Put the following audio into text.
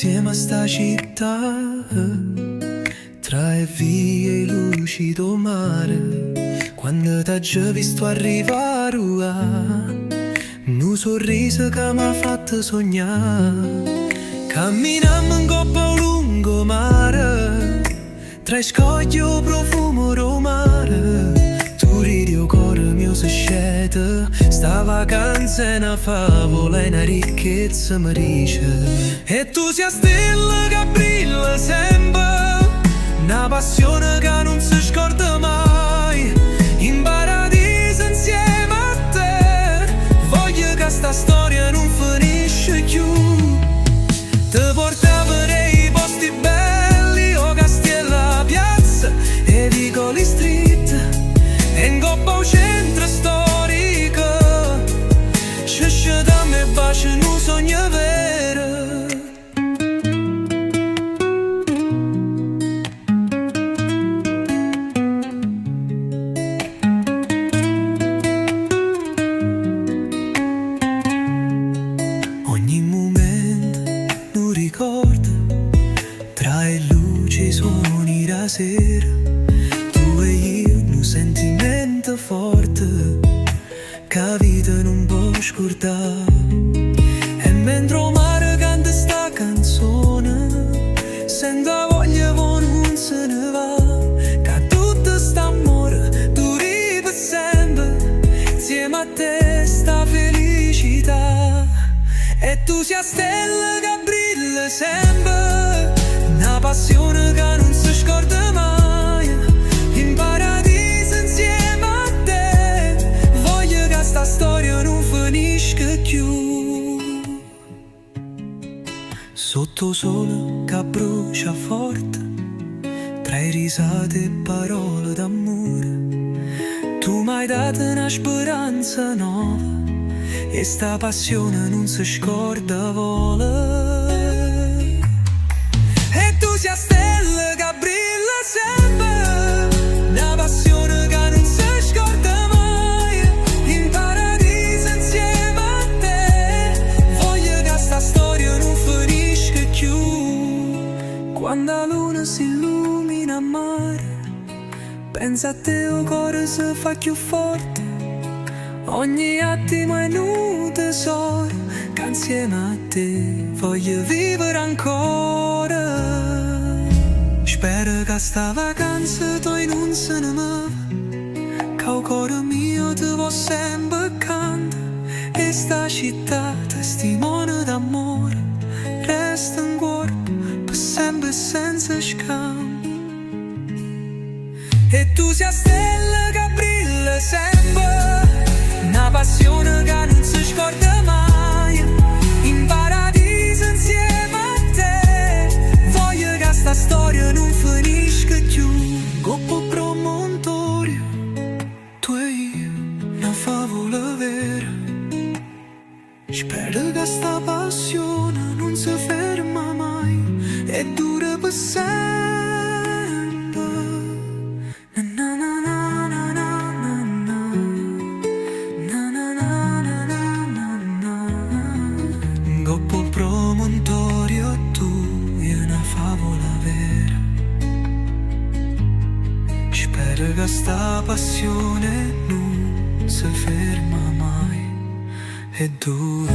insieme a sta città, tra le vie e lucido mare. Quando t'ho già visto arrivare, un sorriso che mi ha fatto sognare. Camminammo in coppa a un lungomare, tra scogli e profumo del mare. Tu ridi il cuore mio si scende, sta vacanza è una favola, è una ricchezza mi dice. E tu sei stella che brilla sempre, una passione che non si scorda mai. In paradiso insieme a te, voglio che sta storia non finisce più. Ti porto a vedere i posti belli, o Castiella piazza e vicoli street, e in coppa al centro storico, scesce da me bacia in un sogno vero. Ogni momento non ricorda, tra le luci e i suoni da sera, tu e io un sentimento forte che la vita non può scordare. E mentre il mare canta sta canzone, sento la voglia che non se ne va, che tutto sta amore duri per sempre, insieme a te sta felicità. E tu sei la stella che brilla sempre, una passione che non si scorda mai. In paradiso insieme a te, voglio che sta storia non finisca più. Sotto sole che brucia forte, tra i risate e parole d'amore, tu m'hai dato una speranza nuova, e sta passione non si scorda vola. E tu sei la stella che brilla sempre, una passione che non si scorda mai. In paradiso insieme a te, voglio che sta storia non finisca più. Quando la luna si illumina a mare, pensa a te il cuore si fa più forte. Ogni attimo è un tesoro, che insieme a te voglio vivere ancora. Spero che sta vacanza tu non se ne va, che il cuore mio ti va sempre accanto, e sta città testimone d'amore resta in cuore per sempre senza scambio. E tu sei la stella che brilla sempre, una passione che non si scorda mai. In paradiso insieme a te, voglio che sta storia non finisca più. Coppo promontorio, tu e io, una favola vera. Spero che sta passione non si ferma mai e dura per sempre. Coppo promontorio, tu è una favola vera. Spero che sta passione non si ferma mai e dura